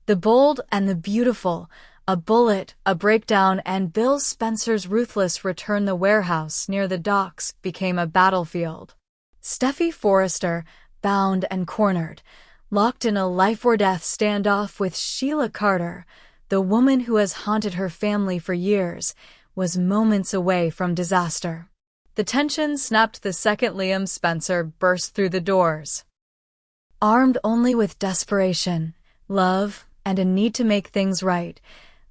The bold and the beautiful, a bullet, a breakdown, and Bill Spencer's ruthless return. The warehouse near the docks became a battlefield. Steffy Forrester, bound and cornered, locked in a life-or-death standoff with Sheila Carter, the woman who has haunted her family for years, was moments away from disaster. The tension snapped the second Liam Spencer burst through the doors. Armed only with desperation, love, and a need to make things right,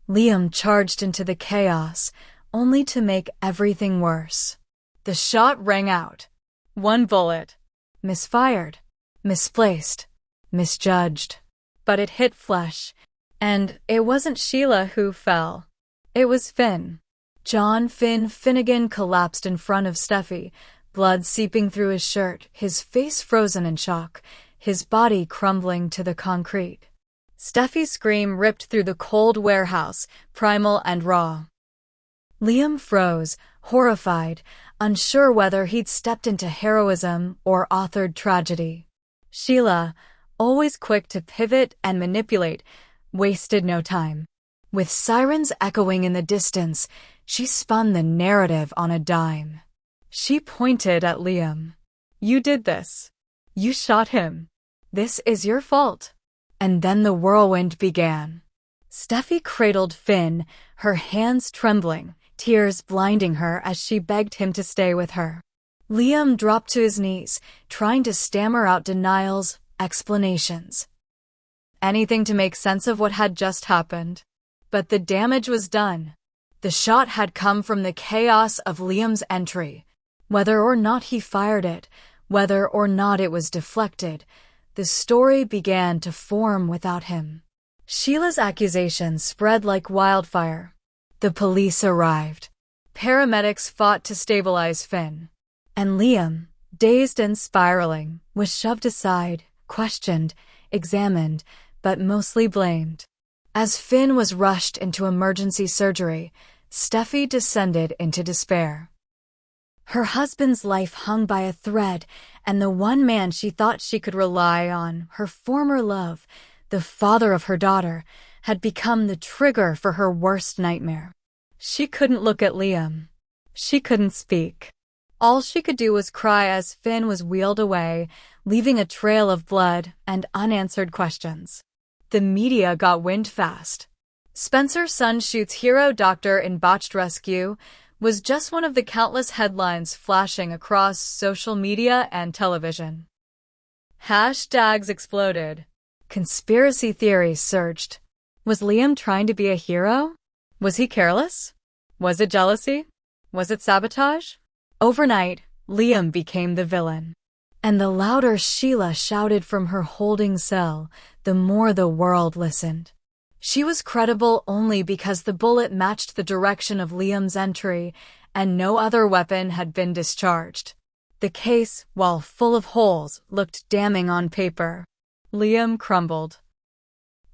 Liam charged into the chaos, only to make everything worse. The shot rang out. One bullet. Misfired. Misplaced. Misjudged. But it hit flesh. And it wasn't Sheila who fell. It was Finn. John Finn Finnegan collapsed in front of Steffy, blood seeping through his shirt, his face frozen in shock, his body crumbling to the concrete. Steffy's scream ripped through the cold warehouse, primal and raw. Liam froze, horrified, unsure whether he'd stepped into heroism or authored tragedy. Sheila, always quick to pivot and manipulate, wasted no time. With sirens echoing in the distance, she spun the narrative on a dime. She pointed at Liam. "You did this. You shot him. This is your fault." And then the whirlwind began. Steffy cradled Finn, her hands trembling, tears blinding her as she begged him to stay with her. Liam dropped to his knees, trying to stammer out denials, explanations. Anything to make sense of what had just happened. But the damage was done. The shot had come from the chaos of Liam's entry. Whether or not he fired it, whether or not it was deflected, the story began to form without him. Sheila's accusations spread like wildfire. The police arrived. Paramedics fought to stabilize Finn. And Liam, dazed and spiraling, was shoved aside, questioned, examined, but mostly blamed. As Finn was rushed into emergency surgery, Steffy descended into despair. Her husband's life hung by a thread, and the one man she thought she could rely on, her former love, the father of her daughter, had become the trigger for her worst nightmare. She couldn't look at Liam. She couldn't speak. All she could do was cry as Finn was wheeled away, leaving a trail of blood and unanswered questions. The media got wind fast. Spencer's son shoots hero doctor in botched rescue was just one of the countless headlines flashing across social media and television. Hashtags exploded. Conspiracy theories surged. Was Liam trying to be a hero? Was he careless? Was it jealousy? Was it sabotage? Overnight, Liam became the villain. And the louder Sheila shouted from her holding cell, the more the world listened. She was credible only because the bullet matched the direction of Liam's entry, and no other weapon had been discharged. The case, while full of holes, looked damning on paper. Liam crumbled.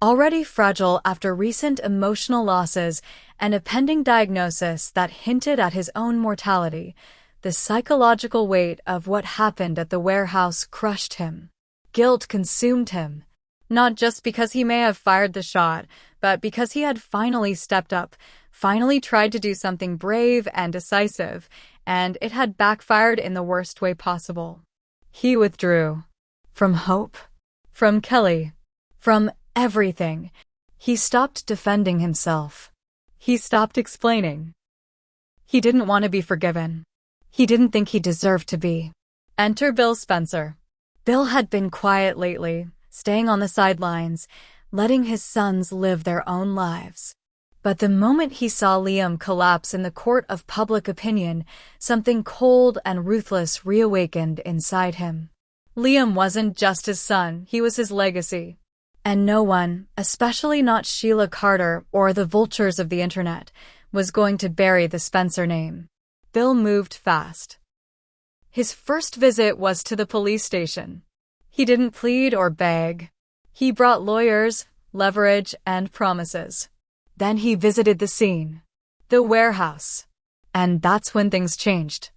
Already fragile after recent emotional losses and a pending diagnosis that hinted at his own mortality, the psychological weight of what happened at the warehouse crushed him. Guilt consumed him. Not just because he may have fired the shot, but because he had finally stepped up, finally tried to do something brave and decisive, and it had backfired in the worst way possible. He withdrew. From hope. From Kelly. From everything. He stopped defending himself. He stopped explaining. He didn't want to be forgiven. He didn't think he deserved to be. Enter Bill Spencer. Bill had been quiet lately, staying on the sidelines, letting his sons live their own lives. But the moment he saw Liam collapse in the court of public opinion, something cold and ruthless reawakened inside him. Liam wasn't just his son, he was his legacy. And no one, especially not Sheila Carter or the vultures of the internet, was going to bury the Spencer name. Bill moved fast. His first visit was to the police station. He didn't plead or beg. He brought lawyers, leverage, and promises. Then he visited the scene. The warehouse. And that's when things changed.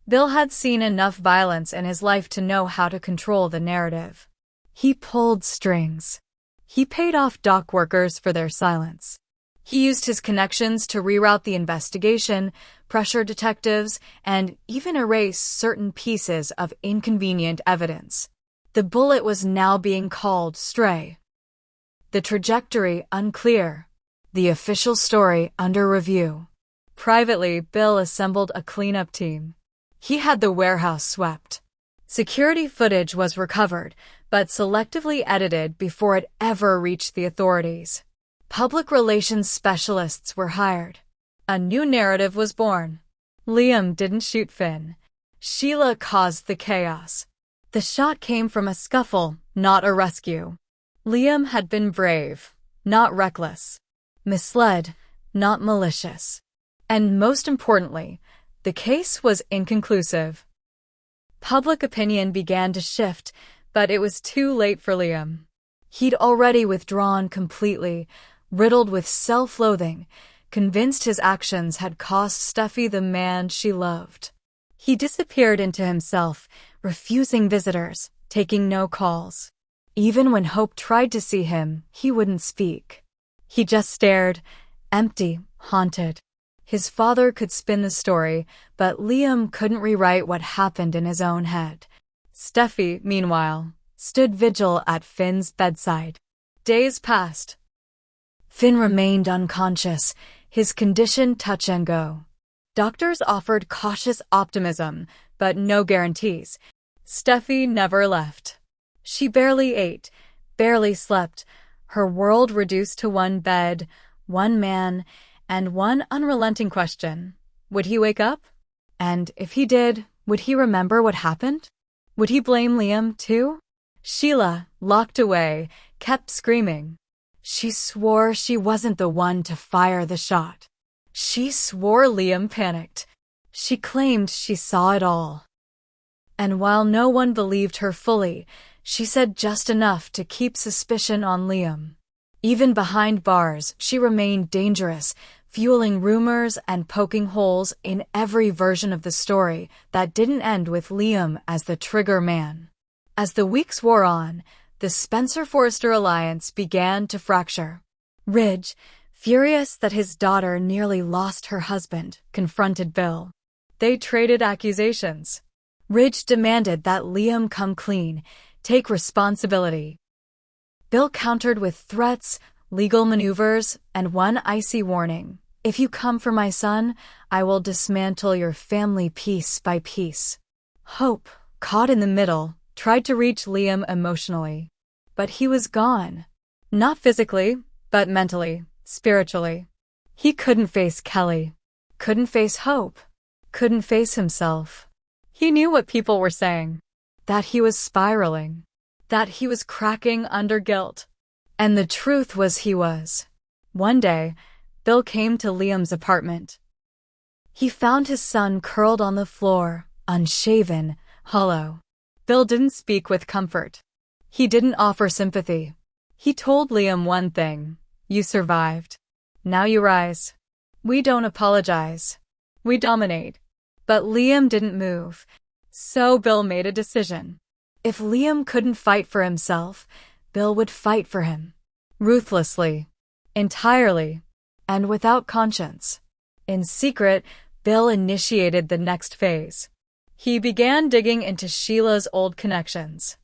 Bill had seen enough violence in his life to know how to control the narrative. He pulled strings. He paid off dock workers for their silence. He used his connections to reroute the investigation, pressure detectives, and even erase certain pieces of inconvenient evidence. The bullet was now being called stray. The trajectory unclear. The official story under review. Privately, Bill assembled a cleanup team. He had the warehouse swept. Security footage was recovered, but selectively edited before it ever reached the authorities. Public relations specialists were hired. A new narrative was born. Liam didn't shoot Finn. Sheila caused the chaos. The shot came from a scuffle, not a rescue. Liam had been brave, not reckless. Misled, not malicious. And most importantly, the case was inconclusive. Public opinion began to shift, but it was too late for Liam. He'd already withdrawn completely, riddled with self-loathing, convinced his actions had cost Steffy the man she loved. He disappeared into himself, refusing visitors, taking no calls. Even when Hope tried to see him, he wouldn't speak. He just stared, empty, haunted. His father could spin the story, but Liam couldn't rewrite what happened in his own head. Steffy, meanwhile, stood vigil at Finn's bedside. Days passed. Finn remained unconscious, his condition touch and go. Doctors offered cautious optimism, but no guarantees. Steffy never left. She barely ate, barely slept, her world reduced to one bed, one man, and one unrelenting question. Would he wake up? And if he did, would he remember what happened? Would he blame Liam, too? Sheila, locked away, kept screaming. She swore she wasn't the one to fire the shot. She swore Liam panicked. She claimed she saw it all. And while no one believed her fully, she said just enough to keep suspicion on Liam. Even behind bars, she remained dangerous, fueling rumors and poking holes in every version of the story that didn't end with Liam as the trigger man. As the weeks wore on, the Spencer-Forrester alliance began to fracture. Ridge, furious that his daughter nearly lost her husband, confronted Bill. They traded accusations. Ridge demanded that Liam come clean, take responsibility. Bill countered with threats, legal maneuvers, and one icy warning. If you come for my son, I will dismantle your family piece by piece. Hope, caught in the middle, tried to reach Liam emotionally. But he was gone. Not physically, but mentally, spiritually. He couldn't face Kelly. Couldn't face Hope. Couldn't face himself. He knew what people were saying. That he was spiraling. That he was cracking under guilt. And the truth was he was. One day, Bill came to Liam's apartment. He found his son curled on the floor, unshaven, hollow. Bill didn't speak with comfort. He didn't offer sympathy. He told Liam one thing. You survived. Now you rise. We don't apologize. We dominate. But Liam didn't move. So Bill made a decision. If Liam couldn't fight for himself, Bill would fight for him. Ruthlessly. Entirely. And without conscience. In secret, Bill initiated the next phase. He began digging into Sheila's old connections.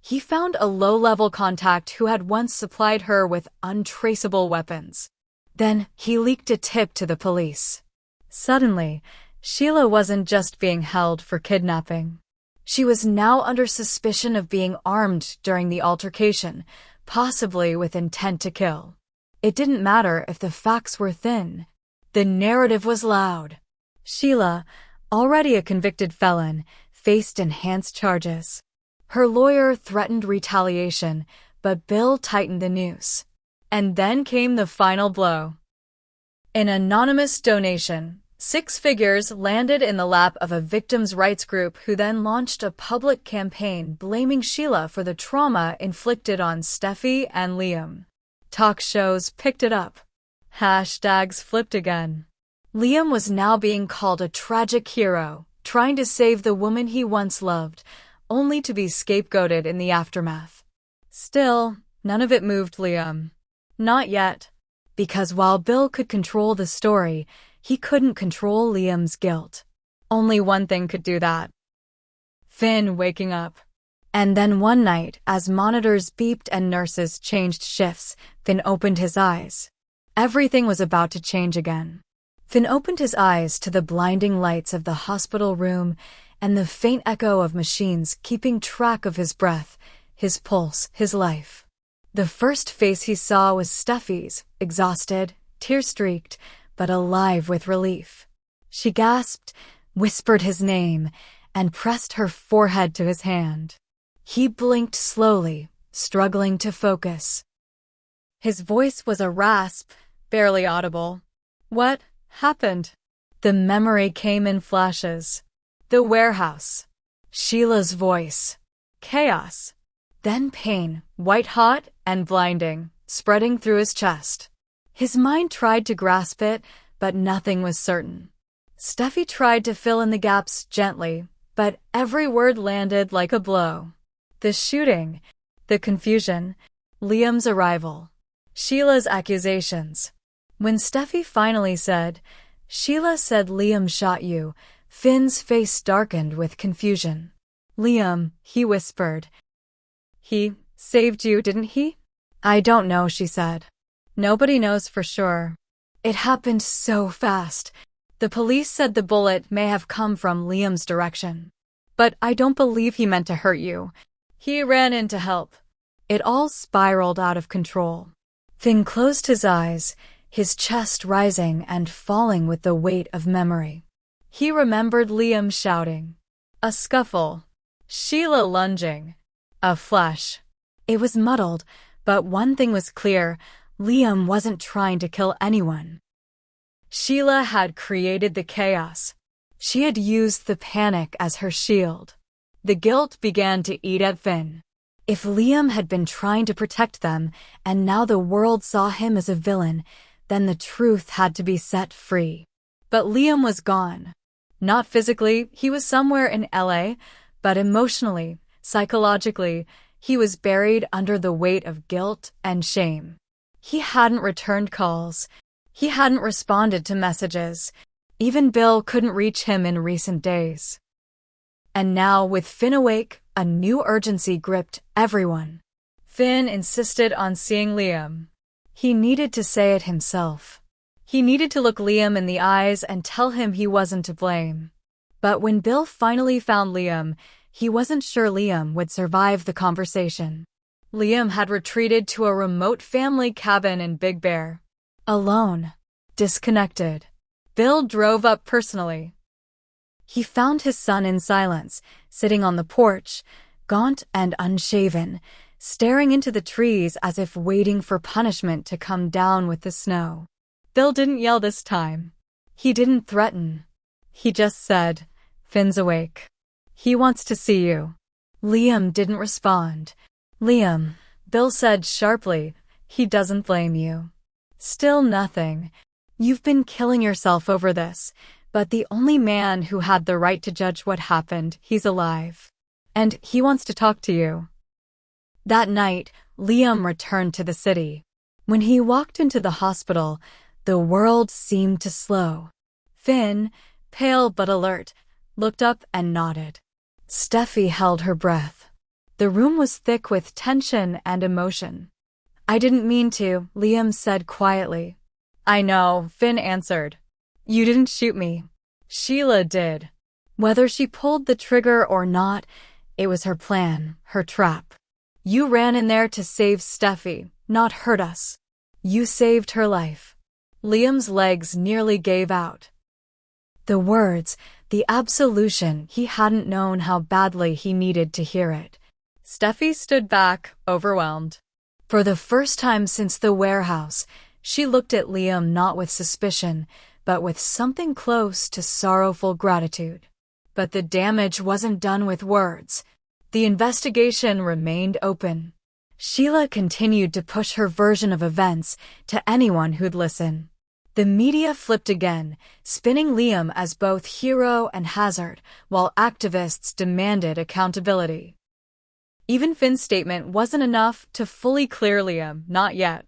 He found a low-level contact who had once supplied her with untraceable weapons. Then he leaked a tip to the police. Suddenly, Sheila wasn't just being held for kidnapping. She was now under suspicion of being armed during the altercation, possibly with intent to kill. It didn't matter if the facts were thin. The narrative was loud. Sheila, already a convicted felon, faced enhanced charges. Her lawyer threatened retaliation, but Bill tightened the noose. And then came the final blow. An anonymous donation, 6 figures, landed in the lap of a victims' rights group who then launched a public campaign blaming Sheila for the trauma inflicted on Steffy and Liam. Talk shows picked it up. Hashtags flipped again. Liam was now being called a tragic hero, trying to save the woman he once loved, only to be scapegoated in the aftermath. Still, none of it moved Liam. Not yet. Because while Bill could control the story, he couldn't control Liam's guilt. Only one thing could do that. Finn waking up. And then one night, as monitors beeped and nurses changed shifts, Finn opened his eyes. Everything was about to change again. Finn opened his eyes to the blinding lights of the hospital room and the faint echo of machines keeping track of his breath, his pulse, his life. The first face he saw was Steffy's, exhausted, tear-streaked, but alive with relief. She gasped, whispered his name, and pressed her forehead to his hand. He blinked slowly, struggling to focus. His voice was a rasp, barely audible. What happened? The memory came in flashes. The warehouse. Sheila's voice. Chaos. Then pain, white-hot and blinding, spreading through his chest. His mind tried to grasp it, but nothing was certain. Steffy tried to fill in the gaps gently, but every word landed like a blow. The shooting, the confusion, Liam's arrival, Sheila's accusations. When Steffy finally said, "Sheila said Liam shot you," Finn's face darkened with confusion. "Liam," he whispered. "He saved you, didn't he?" "I don't know," she said. "Nobody knows for sure. It happened so fast. The police said the bullet may have come from Liam's direction. But I don't believe he meant to hurt you. He ran in to help." It all spiraled out of control. Finn closed his eyes, his chest rising and falling with the weight of memory. He remembered Liam shouting. A scuffle. Sheila lunging. A flash. It was muddled, but one thing was clear: Liam wasn't trying to kill anyone. Sheila had created the chaos. She had used the panic as her shield. The guilt began to eat at Finn. If Liam had been trying to protect them, and now the world saw him as a villain, then the truth had to be set free. But Liam was gone. Not physically, he was somewhere in LA, but emotionally, psychologically, he was buried under the weight of guilt and shame. He hadn't returned calls. He hadn't responded to messages. Even Bill couldn't reach him in recent days. And now, with Finn awake, a new urgency gripped everyone. Finn insisted on seeing Liam. He needed to say it himself. He needed to look Liam in the eyes and tell him he wasn't to blame. But when Bill finally found Liam, he wasn't sure Liam would survive the conversation. Liam had retreated to a remote family cabin in Big Bear. Alone. Disconnected. Bill drove up personally. He found his son in silence, sitting on the porch, gaunt and unshaven, staring into the trees as if waiting for punishment to come down with the snow. Bill didn't yell this time. He didn't threaten. He just said, "Finn's awake. He wants to see you." Liam didn't respond. "Liam," Bill said sharply, "he doesn't blame you." Still nothing. "You've been killing yourself over this, but the only man who had the right to judge what happened, he's alive. And he wants to talk to you." That night, Liam returned to the city. When he walked into the hospital, the world seemed to slow. Finn, pale but alert, looked up and nodded. Steffy held her breath. The room was thick with tension and emotion. "I didn't mean to," Liam said quietly. "I know," Finn answered. "You didn't shoot me. Sheila did. Whether she pulled the trigger or not, it was her plan, her trap. You ran in there to save Steffy, not hurt us. You saved her life." Liam's legs nearly gave out. The words, the absolution, he hadn't known how badly he needed to hear it. Steffy stood back, overwhelmed. For the first time since the warehouse, she looked at Liam not with suspicion, but with something close to sorrowful gratitude. But the damage wasn't done with words. The investigation remained open. Sheila continued to push her version of events to anyone who'd listen. The media flipped again, spinning Liam as both hero and hazard, while activists demanded accountability. Even Finn's statement wasn't enough to fully clear Liam, not yet.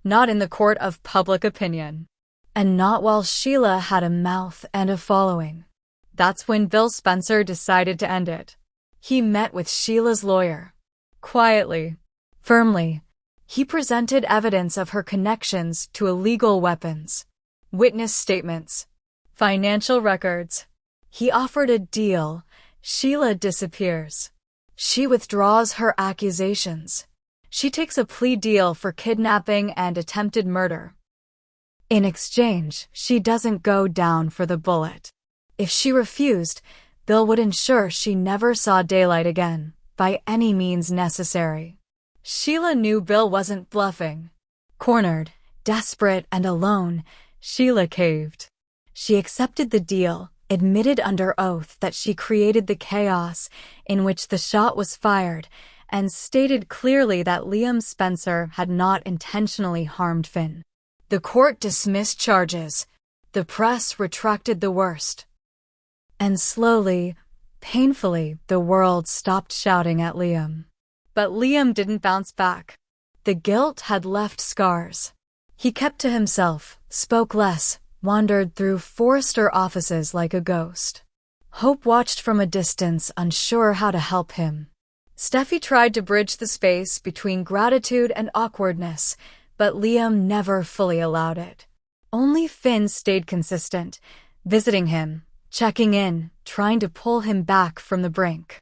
Not in the court of public opinion. And not while Sheila had a mouth and a following. That's when Bill Spencer decided to end it. He met with Sheila's lawyer. Quietly, firmly, he presented evidence of her connections to illegal weapons, witness statements, financial records. He offered a deal. Sheila disappears. She withdraws her accusations. She takes a plea deal for kidnapping and attempted murder. In exchange, she doesn't go down for the bullet. If she refused, Bill would ensure she never saw daylight again, by any means necessary. Sheila knew Bill wasn't bluffing. Cornered, desperate, and alone, Sheila caved. She accepted the deal, admitted under oath that she created the chaos in which the shot was fired, and stated clearly that Liam Spencer had not intentionally harmed Finn. The court dismissed charges. The press retracted the worst. And slowly, painfully, the world stopped shouting at Liam. But Liam didn't bounce back. The guilt had left scars. He kept to himself, spoke less, wandered through Forrester offices like a ghost. Hope watched from a distance, unsure how to help him. Steffy tried to bridge the space between gratitude and awkwardness, but Liam never fully allowed it. Only Finn stayed consistent, visiting him, checking in, trying to pull him back from the brink.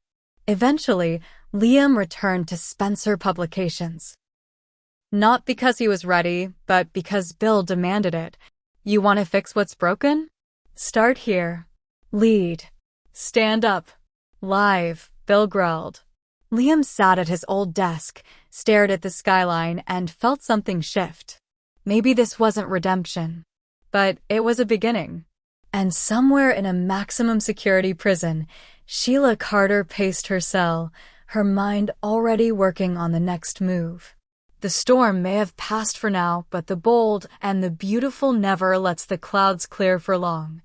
Eventually, Liam returned to Spencer Publications. Not because he was ready, but because Bill demanded it. You want to fix what's broken? Start here. Lead. Stand up. Live, Bill growled. Liam sat at his old desk, stared at the skyline, and felt something shift. Maybe this wasn't redemption, but it was a beginning. And somewhere in a maximum security prison, Sheila Carter paced her cell, her mind already working on the next move. The storm may have passed for now, but the bold and the beautiful never lets the clouds clear for long.